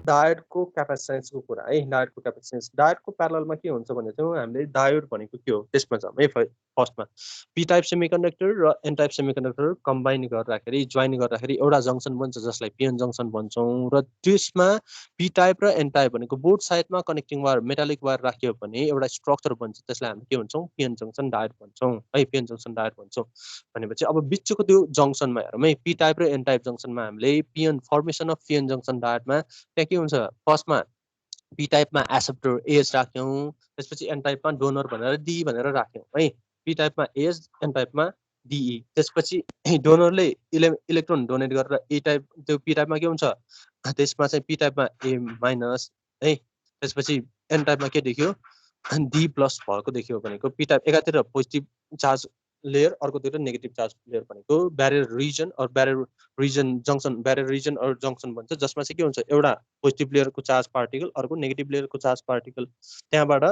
डायोडको क्यापेसिटेन्सको कुरा है डायोडको क्यापेसिटेन्स डायोडको प्यारललमा के हुन्छ भने चाहिँ हामीले डायोड भनेको के हो त्यसमा जाउँ है फर्स्टमा पी टाइप सेमिकन्डक्टर र एन टाइप सेमिकन्डक्टर कम्बाइन गर्दाखेरि जोइन गर्दाखेरि एउटा जङ्सन बन्छ जसलाई पिएन जङ्सन भन्छौँ र त्यसमा पी टाइप र एन टाइप भनेको बोथ साइडमा कनेक्टिङ वायर मेटालिक वायर राख्यो भने एउटा स्ट्रक्चर बन्छ त्यसलाई हामी के भन्छौँ पिएन जङ्सन डायोड भन्छौँ है पिएन जङ्सन डायोड भन्छौँ भनेपछि अब बिचको त्यो जङ्सनमा हेरौँ है पी टाइप र एन टाइप जङ्सनमा हामीले PN formation of PN junction डायोडमा त्यहाँ के हुन्छ फर्स्टमा पी टाइपमा एसेप्टर एज राख्यौँ त्यसपछि एन टाइपमा डोनर भनेर डी भनेर राख्यौँ है पी टाइपमा एज एन टाइपमा डिई त्यसपछि डोनरले इलेक्ट्रोन डोनेट गरेर ए टाइप त्यो पी टाइपमा के हुन्छ त्यसमा चाहिँ पी टाइपमा ए माइनस है त्यसपछि एन टाइपमा के देख्यो डी प्लस भएको देखियो भनेको पी टाइप एकातिर पोजिटिभ चार्ज लेयर अर्कोतिर नेगेटिभ चार्ज लेयर भनेको barrier region or barrier region junction barrier region or junction भन्छ जसमा चाहिँ के हुन्छ एउटा पोजिटिभ लेयरको चार्ज पार्टिकल अर्को नेगेटिभ लेयरको चार्ज पार्टिकल त्यहाँबाट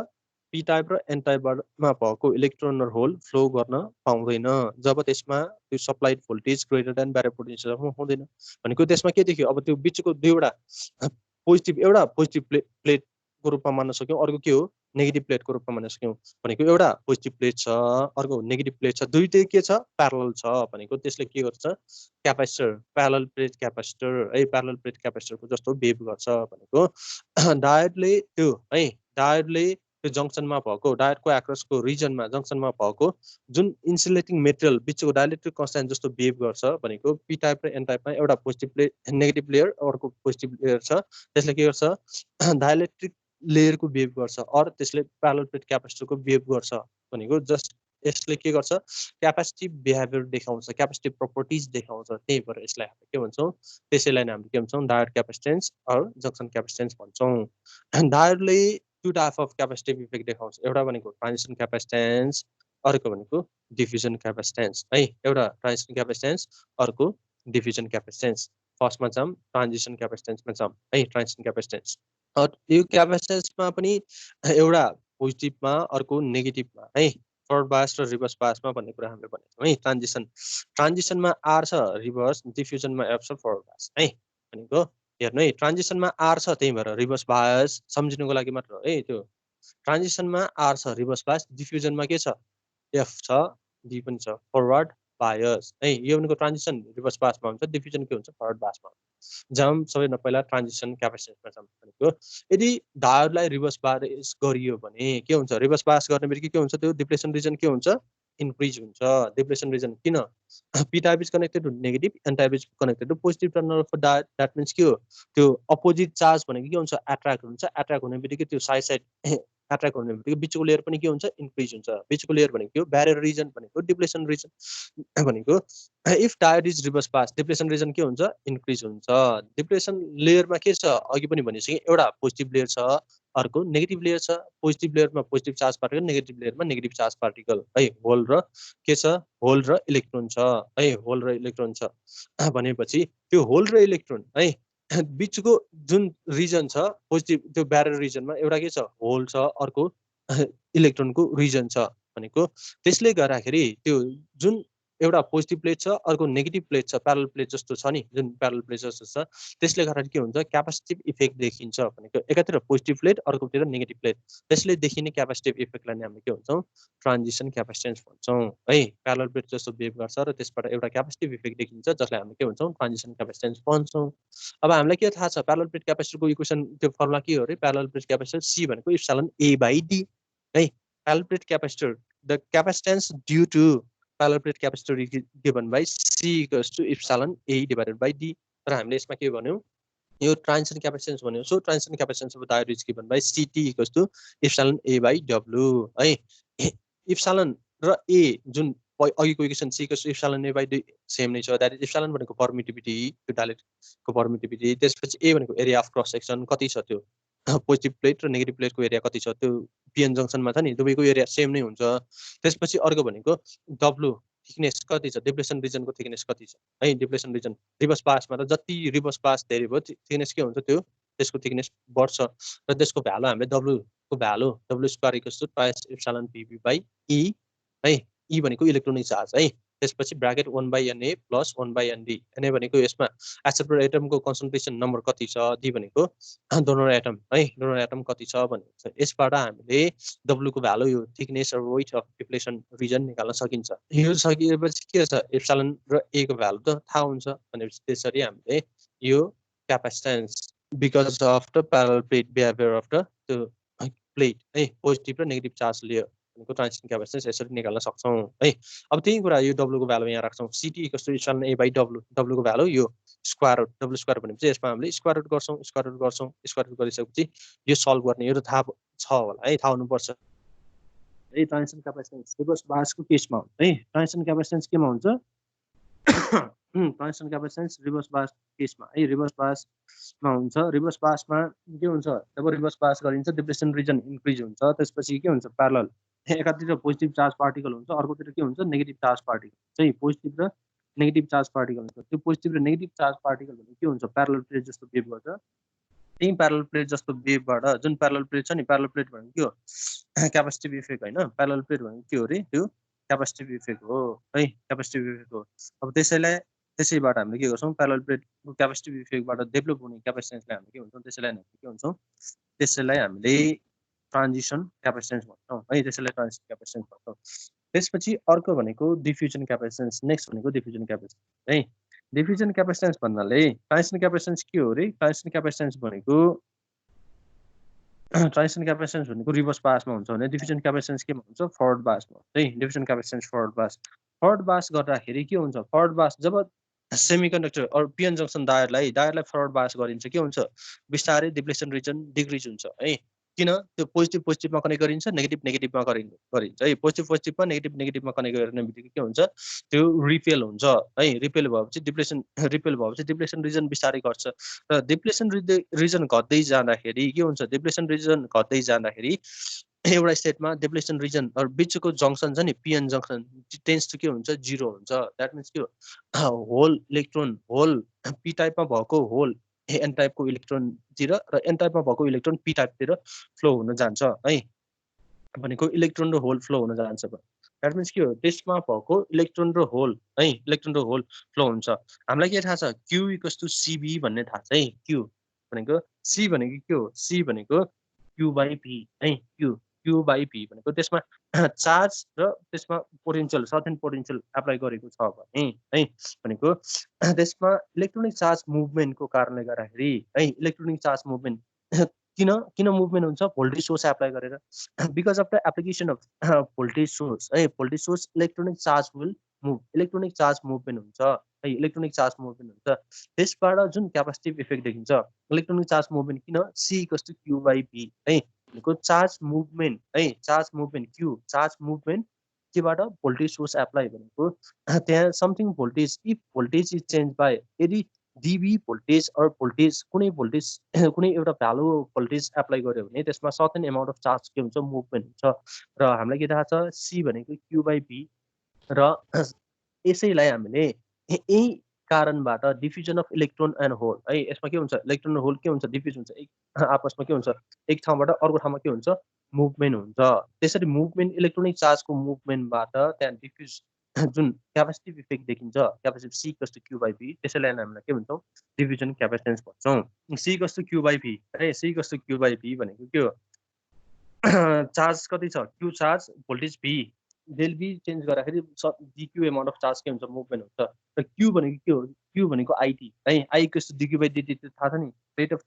पी टाइप र एन टाइपमा भएको इलेक्ट्रोन र होल फ्लो गर्न पाउँदैन जब त्यसमा त्यो supplied voltage greater than barrier potential हुँदैन भनेको त्यसमा के देखियो अब त्यो बिचको दुईवटा एउटा पोजिटिभ प्लेटको रूपमा मान्न सक्यौँ अर्को के हो नेगेटिभ प्लेटको रूपमा मान्न सक्यौँ भनेको एउटा पोजिटिभ प्लेट छ अर्को नेगेटिभ प्लेट छ दुईटै के छ प्यारलल छ भनेको त्यसले के गर्छ क्यापेसिटर प्यारलल प्लेट क्यापेसिटर है प्यारलल प्लेट क्यापेसिटरको जस्तो बिहेभ गर्छ भनेको डायोडले त्यो है डायोडले त्यो जङ्सनमा भएको डायोडको एक्रसको रिजनमा जङ्सनमा भएको जुन इन्सुलेटिङ मेटेरियल बिचको डाइलेक्ट्रिक कन्स्ट्यान्ट जस्तो बिहेभ गर्छ भनेको पी टाइप र एन टाइपमा एउटा पोजिटिभ प्लेट नेगेटिभ लेयर अर्को पोजिटिभ लेयर छ त्यसले के गर्छ डाइलेक्ट्रिक लेयरको बिहेभ गर्छ अरू त्यसले प्यारलल प्लेट क्यापेसिटरको बिहेभ गर्छ भनेको जस्ट यसले के गर्छ क्यापेसिटिभ बिहेभियर देखाउँछ क्यापेसिटिभ प्रोपर्टिज देखाउँछ त्यही भएर यसलाई हामी के भन्छौँ त्यसैलाई नै हामीले के भन्छौँ diode capacitance or junction capacitance भन्छौँ डायोडले two type of capacitive effect देखाउँछ एउटा भनेको ट्रान्जिसन क्यापेसिटेन्स अर्को भनेको डिफ्युजन क्यापेसिटेन्स है एउटा ट्रान्जिसन क्यापेसिटेन्स अर्को डिफ्युजन क्यापेसिटेन्स फर्स्टमा जाऊँ ट्रान्जिसन क्यापेसिटेन्समा जाऊँ है ट्रान्जिसन क्यापेसिटेन्स यो क्यापेसिटेन्समा पनि एउटा पोजिटिभमा अर्को नेगेटिभमा है फरवर्ड बायस र रिभर्स बायसमा भन्ने कुरा हामीले भनेको है ट्रान्जिसनमा आर छ रिभर्स डिफ्युजनमा एफ छ फरवर्ड बायस है भनेको हेर्नु है ट्रान्जिसनमा आर छ त्यही भएर रिभर्स बायस सम्झिनुको लागि मात्र है त्यो ट्रान्जिसनमा आर छ रिभर्स बायस डिफ्युजनमा के छ एफ छ डी पनि छ फरवर्ड बायस है यो भनेको ट्रान्जिसन रिभर्स बायसमा हुन्छ डिफ्युजन के हुन्छ फरवर्ड बायसमा हुन्छ जाम सबैभन्दा पहिला ट्रान्जिसन क्यापेसिटेन्समा जाम भनेको यदि डायोडलाई रिभर्स बायस गरियो भने के हुन्छ रिभर्स बायस गर्ने बित्तिकै के हुन्छ त्यो डिप्लेसन रिजन के हुन्छ इन्क्रिज हुन्छ डिप्लेसन रिजन किन P type is connected to negative N type is connected to positive terminal of diode that means के हो त्यो अपोजिट चार्ज भनेको के हुन्छ एट्र्याक्ट हुन्छ एट्र्याक्ट हुने बित्तिकै त्यो साइड एट्र्याक्ट हुने बित्तिकै बिचको लेयर पनि के हुन्छ इन्क्रिज हुन्छ बिचको लेयर भनेको के हो ब्यारियर रिजन भनेको डिप्लेसन रिजन भनेको if diode is reverse bias depletion region के हुन्छ इन्क्रिज हुन्छ डिप्लेसन लेयरमा के छ अघि पनि भनिसकेँ एउटा पोजिटिभ लेयर छ अर्को नेगेटिभ लेयर छ पोजिटिभ लेयरमा पोजिटिभ चार्ज पार्टिकल नेगेटिभ लेयरमा नेगेटिभ चार्ज पार्टिकल है होल र के छ होल र इलेक्ट्रोन छ है होल र इलेक्ट्रोन छ भनेपछि त्यो होल र इलेक्ट्रोन है बिचको जुन रिजन छ पोजिटिभ त्यो ब्यारियर रिजनमा एउटा के छ होल छ अर्को इलेक्ट्रोनको रिजन छ भनेको त्यसले गर्दाखेरि त्यो जुन एउटा पोजिटिभ प्लेट छ अर्को नेगेटिभ प्लेट छ प्यारलल प्लेट जस्तो छ नि जुन प्यारलल प्लेट जस्तो छ त्यसले गर्दाखेरि के हुन्छ क्यापेसिटिभ इफेक्ट देखिन्छ भनेको एकातिर पोजिटिभ प्लेट अर्कोतिर नेगेटिभ प्लेट त्यसले देखिने क्यापेसिटिभ इफेक्टलाई नै हामीले के भन्छौँ ट्रान्जिसन क्यापेसिटेन्स भन्छौँ है प्यारलल प्लेट जस्तो बिहेभ गर्छ र त्यसबाट एउटा क्यापेसिटिभ इफेक्ट देखिन्छ जसलाई हामीले के भन्छौँ ट्रान्जिसन क्यापेसिटेन्स भन्छौँ अब हामीलाई के थाहा छ प्यारलल प्लेट क्यापेसिटरको इक्वेसन त्यो फर्मुला के हो अरे प्यारलल प्लेट क्यापेसिटर सी भनेको इप्सिलन ए बाई डी है parallel plate capacitor the capacitance due to parallel plate capacitor is given by C equals to epsilon A divided by D. तर हामीले यसमा के भन्यौ यो ट्रान्जिसन क्यापेसिटेन्स भन्यौ so transition capacitance of diode is given by CT equals to epsilon A by W है epsilon र A जुन अघिको equation C equals to epsilon A by D same नै छ दैट इज epsilon भनेको परमिटिभिटी त्यो डाइलेक्ट्रिकको परमिटिभिटी त्यसपछि A भनेको एरिया अफ क्रस सेक्सन कति छ त्यो पोजिटिभ प्लेट र नेगेटिभ प्लेटको एरिया कति छ त्यो पिएन जङ्सनमा छ नि दुवैको एरिया सेम नै हुन्छ त्यसपछि अर्को भनेको W थिकनेस कति छ डिप्लेसन रिजनको थिकनेस कति छ है डिप्लेसन रिजन रिभर्स पासमा त जति रिभर्स पास धेरै भयो थिकनेस के हुन्छ त्यो त्यसको थिकनेस बढ्छ र त्यसको भ्यालु हामीले W को value W square equals to twice epsilon PV by E है E भनेको इलेक्ट्रोनिक चार्ज है त्यसपछि bracket 1/Na plus 1/Nd Na भनेको यसमा एक्सेप्टर एटमको कन्सन्ट्रेसन नम्बर कति छ, D भनेको डोनर एटम है, डोनर एटम कति छ भनेको छ। यसबाट हामीले W को भ्यालु यो थिकनेस र वेट अफ डिप्लेसन रिजन निकाल्न सकिन्छ। यो सकिएपछि के छ एप्सिलन र A को भ्यालु त थाहा हुन्छ भनेपछि त्यसरी हामीले यो capacitance because of the parallel plate behaviour of the plate है पोजिटिभ र नेगेटिभ चार्ज लेयर भनेको ट्रान्जिसन क्यापेसिटेन्स यसरी निकाल्न सक्छौँ है। अब त्यही कुरा यो W को भ्यालु यहाँ राख्छौँ CT equals to epsilon A by W, W को भ्यालु यो स्क्वायर रुट W स्क्वायर भनेपछि यसमा हामीले स्क्वायर रुट गर्छौँ, स्क्वायर रुट गर्छौँ, स्क्वायर रुट गरिसकेपछि यो सल्भ गर्ने यो त थाहा छ होला है, थाहा हुनुपर्छ है। ट्रान्जिसन क्यापेसिटेन्स रिभर्स बायसको केसमा हुन्छ है, ट्रान्जिसन क्यापेसिटेन्स केमा हुन्छ ट्रान्जिसन क्यापेसिटेन्स रिभर्स बायस केसमा है, रिभर्स बायसमा हुन्छ। रिभर्स बायसमा के हुन्छ जब रिभर्स बायस गरिन्छ डिप्लेसन रिजन इन्क्रिज हुन्छ, त्यसपछि के हुन्छ प्यारलल एकातिर पोजिटिभ चार्ज पार्टिकल हुन्छ, अर्कोतिर के हुन्छ नेगेटिभ चार्ज पार्टिकल चाहिँ पोजिटिभ र नेगेटिभ चार्ज पार्टिकल हुन्छ। त्यो पोजिटिभ र नेगेटिभ चार्ज पार्टिकल भनेको के हुन्छ प्यारलल प्लेट जस्तो बिहेभ गर्छ। त्यही प्यारलल प्लेट जस्तो बिहेभबाट जुन प्यारलल प्लेट छ नि, प्यारलल प्लेट भनेको के हो क्यापेसिटिभ इफेक्ट होइन, प्यारलल प्लेट भनेको के हो रे त्यो क्यापेसिटिभ इफेक्ट हो है, क्यापेसिटिभ इफेक्ट हो। अब त्यसैबाट हामीले के गर्छौँ प्यारलल प्लेटको क्यापेसिटिभ इफेक्टबाट डेभलप हुने क्यापेसिटेन्सलाई हामीले के भन्छौँ त्यसैलाई हामीले ट्रान्जिसन क्यापेसिटेन्स भन्छौँ है, त्यसैलाई ट्रान्जिसन क्यापेसिटेन्स भन्छौँ। त्यसपछि अर्को भनेको डिफ्युजन क्यापेसिटेन्स, नेक्स्ट भनेको डिफ्युजन क्यापेसिटेन्स है। डिफ्युजन क्यापेसिटेन्स भन्नाले ट्रान्जिसन क्यापेसिटेन्स के हो रे, ट्रान्जिसन क्यापेसिटेन्स भनेको रिभर्स बायसमा हुन्छ भने डिफ्युजन क्यापेसिटेन्स केमा हुन्छ फरवर्ड बायसमा है, diffusion capacitance forward bias. Forward bias गर्दाखेरि के हुन्छ फरवर्ड बायस जब सेमिकन्डक्टर अर पिएन जङ्सन डायोडलाई फरवर्ड बायस गरिन्छ के हुन्छ बिस्तारै डिप्लेसन रिजन डिक्रिज हुन्छ है। किन त्यो पोजिटिभमा कनेक्ट गरिन्छ, नेगेटिभमा गरिन्छ है। पोजिटिभमा नेगेटिभमा कनेक्ट गर्ने बित्तिकै के हुन्छ त्यो रिपेल हुन्छ है। रिपेल भएपछि डिप्लेसन रिजन बिस्तारै घट्छ र डिप्लेसन रिजन घट्दै जाँदाखेरि के हुन्छ डिप्लेसन रिजन घट्दै जाँदाखेरि एउटा स्टेटमा डिप्लेसन रिजन बिचको जङ्सन छ नि पिएन जङ्सन टेन्स टु के हुन्छ 0 हुन्छ। द्याट मिन्स के हो होल इलेक्ट्रोन होल पी टाइपमा भएको होल एन टाइपको इलेक्ट्रोनतिर र एन टाइपमा भएको इलेक्ट्रोन पी टाइपतिर फ्लो हुन जान्छ है, भनेको इलेक्ट्रोन र होल फ्लो हुन जान्छ। द्याट मिन्स के हो त्यसमा भएको इलेक्ट्रोन र होल है, इलेक्ट्रोन र होल फ्लो हुन्छ। हामीलाई के थाहा छ Q इक्वल्स टु CB भन्ने थाहा छ है। Q भनेको C भनेको के हो, C भनेको Q/P है, Q by P भनेको त्यसमा चार्ज र त्यसमा पोटेन्शियल सर्टेन पोटेन्शियल एप्लाई गरेको छ भने है, भनेको त्यसमा इलेक्ट्रोनिक चार्ज मुभमेन्टको कारणले गर्दाखेरि है, इलेक्ट्रोनिक चार्ज मुभमेन्ट किन मुभमेन्ट हुन्छ भोल्टेज सोर्स एप्लाई गरेर, because of the application of voltage source है, voltage source electronic charge will move, electronic charge movement हुन्छ है, इलेक्ट्रोनिक चार्ज मुभमेन्ट हुन्छ। त्यसबाट जुन क्यापेसिटिभ इफेक्ट देखिन्छ इलेक्ट्रोनिक चार्ज मुभमेन्ट किन C इक्वल्स टु Q/P है, भनेको चार्ज मुभमेन्ट है, charge movement Q charge movement केबाट भोल्टेज सोर्स एप्लाई भनेको त्यहाँ something voltage if voltage is change by यदि डिबी भोल्टेज अर भोल्टेज कुनै एउटा भ्यालु भोल्टेज एप्लाई गर्यो भने त्यसमा सर्टेन एमाउन्ट अफ चार्ज के हुन्छ मुभमेन्ट हुन्छ। र हामीलाई के थाहा छ C भनेको Q/P र यसैलाई हामीले यही कारणबाट diffusion of electron and hole है, यसमा के हुन्छ इलेक्ट्रोन र होल के हुन्छ डिफ्युज हुन्छ, आपसमा के हुन्छ एक ठाउँबाट अर्को ठाउँमा के हुन्छ मुभमेन्ट हुन्छ। त्यसरी मुभमेन्ट इलेक्ट्रोनिक चार्जको मुभमेन्टबाट त्यहाँ डिफ्युज जुन क्यापेसिटिभ इफेक्ट देखिन्छ capacitive C equals to Q/P, त्यसैलाई हामीलाई के भन्छौँ डिफ्युजन क्यापेसिटेन्स भन्छौँ। C इक्वल्स टु Q/P है, C इक्वल्स टु Q/P भनेको के हो चार्ज कति छ Q charge voltage V del बी चेन्ज गर्दाखेरि dq एमाउन्ट अफ चार्ज के हुन्छ मुभमेन्ट हुन्छ। र Q भनेको के हो, Q भनेको IT है, I इक्वल्स टु dq/dt थाहा छ नि, rate of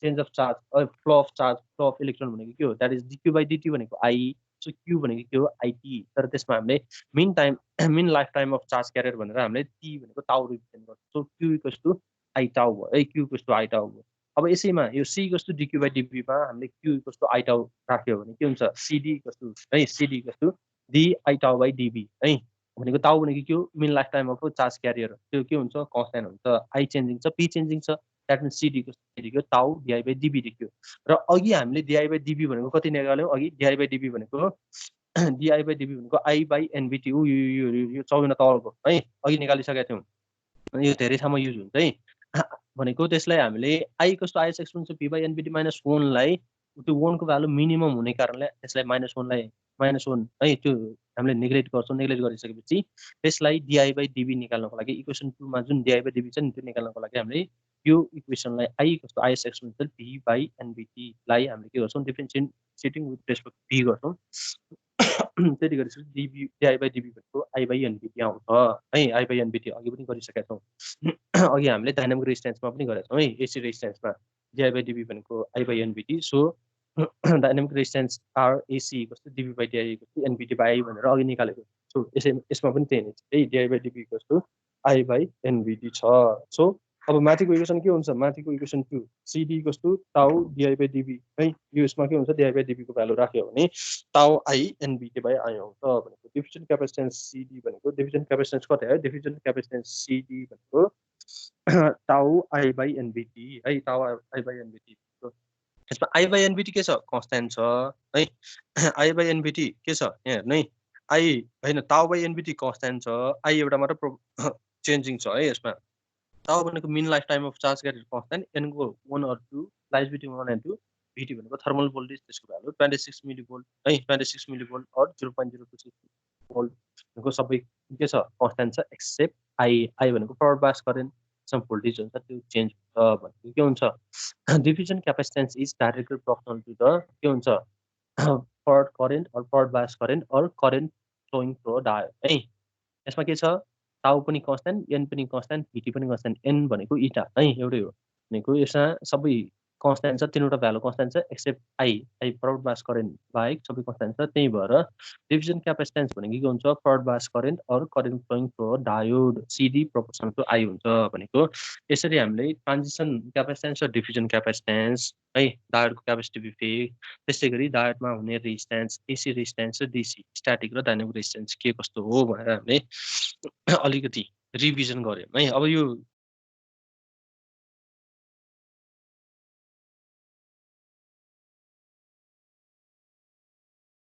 change of charge flow of charge flow of electron भनेको के हो द्याट इज dq/dt भनेको I, सो Q भनेको के हो IT। तर त्यसमा हामीले mean life time of charge carrier भनेर हामीले T भनेको टाउ रिप्रेजेन्ट गर्छौँ। So Q equals to I tau भयो है, Q equals to I tau भयो। अब यसैमा यो C इक्वल्स टु dq/dp मा हामीले Q इक्वल्स टु I टाउ राख्यो भने के हुन्छ CD इक्वल्स टु है, CD इक्वल्स टु dI टाउ/db है, भनेको टाउ भनेको के हो mean life time of charge carrier, त्यो के हुन्छ कन्स्ट्यान्ट हुन्छ, I चेन्जिङ छ P चेन्जिङ छ, that means CD equals tau dI/db देखियो। र अघि हामीले dI/db भनेको कति निकाल्यौँ, अघि dI/db भनेको I/NBT यो 54 तलको है अघि निकालिसकेका थियौँ, यो धेरै ठाउँमा युज हुन्छ है। भनेको त्यसलाई हामीले I equals to IS exponential P/NBT -1 लाई त्यो 1 को भ्यालु मिनिमम हुने कारणले त्यसलाई -1 लाई -1 है त्यो हामीले नेग्लेक्ट गर्छौँ नेग्लेक्ट गरिसकेपछि त्यसलाई di/dv निकाल्नको लागि इक्वेसन 2 मा जुन di/dv छ नि त्यो निकाल्नको लागि हामीले यो इक्वेसनलाई i कस्तो is एक्सपोनेन्शियल v/nvt लाई हामीले के गर्छौँ डिफरेन्शिएटिङ विथ रेस्पेक्ट टु v गर्छौँ त्यति गरिसकेपछि di/dv भनेको i/nvt आउँछ है i/nvt अघि पनि गरिसकेका छौँ अघि हामीले डायनामिक रेजिस्टेन्समा पनि गरेका छौँ है एसी रेजिस्टेन्समा di/dv भनेको i/nvt so dynamic resistance R AC कस्तो dv/di nvt/i भनेर अघि निकालेको सो यसमा पनि त्यही नै छ है di/dv कस्तो i/nvt छ सो अब माथिको इक्वेसन के हुन्छ माथिको इक्वेसन 2 cd कस्तो टाउ di/dv है यो यसमा के हुन्छ di/dv को भ्यालु राख्यो भने टाउ i nvt/i आउँछ भनेको डिफ्युजन क्यापेसिटेन्स cd भनेको डिफ्युजन क्यापेसिटेन्स कति है डिफ्युजन क्यापेसिटेन्स cd भनेको टाउ i/nvt है टाउ i/nvt यसमा i/nvt के छ कन्स्ट्यान्ट छ है i/nvt के छ यहाँ हेर्नु है i हैन टाउ/nvt कन्स्ट्यान्ट छ i एउटा मात्र चेन्जिङ छ है यसमा टाउ भनेको mean life time of charge carrier constant n को 1 or 2 lies between 1 and 2 vt भनेको थर्मल भोल्टेज त्यसको भ्यालु 26 मिलिभोल्ट है 26 मिलिभोल्ट और 0.026 भोल्ट भनेको सबै के छ कन्स्ट्यान्ट छ एक्सेप्ट i भनेको forward bias current some voltage हुन्छ त्यो चेन्ज हुन्छ भनेको के हुन्छ diffusion capacitance is directly proportional to the के हुन्छ फरवर्ड करेन्ट और फरवर्ड बायस करेन्ट और करेन्ट फ्लोइङ थ्रु डायोड है यसमा के छ टाउ पनि कन्स्ट्यान्ट n पनि कन्स्ट्यान्ट vt पनि कन्स्ट्यान्ट n भनेको इटा है एउटै हो भनेको यसमा सबै कन्स्ट्यान्ट छ तीनवटा भ्यालु कन्स्ट्यान्ट छ except i forward bias current बाहेक सबै कन्स्ट्यान्ट छ त्यही भएर डिफ्युजन क्यापेसिटेन्स भनेको के हुन्छ फरवर्ड बायस करेन्ट और current flowing through diode cd proportional to i हुन्छ भनेको यसरी हामीले ट्रान्जिसन क्यापेसिटेन्स र डिफ्युजन क्यापेसिटेन्स है डायोडको क्यापेसिटिभ इफेक्ट त्यसै गरी डायोडमा हुने रेजिस्टेन्स एसी रेजिस्टेन्स र डीसी स्ट्याटिक र डायनामिक रेजिस्टेन्स के कस्तो हो भनेर हामीले अलिकति रिभिजन गर्यौँ है अब यो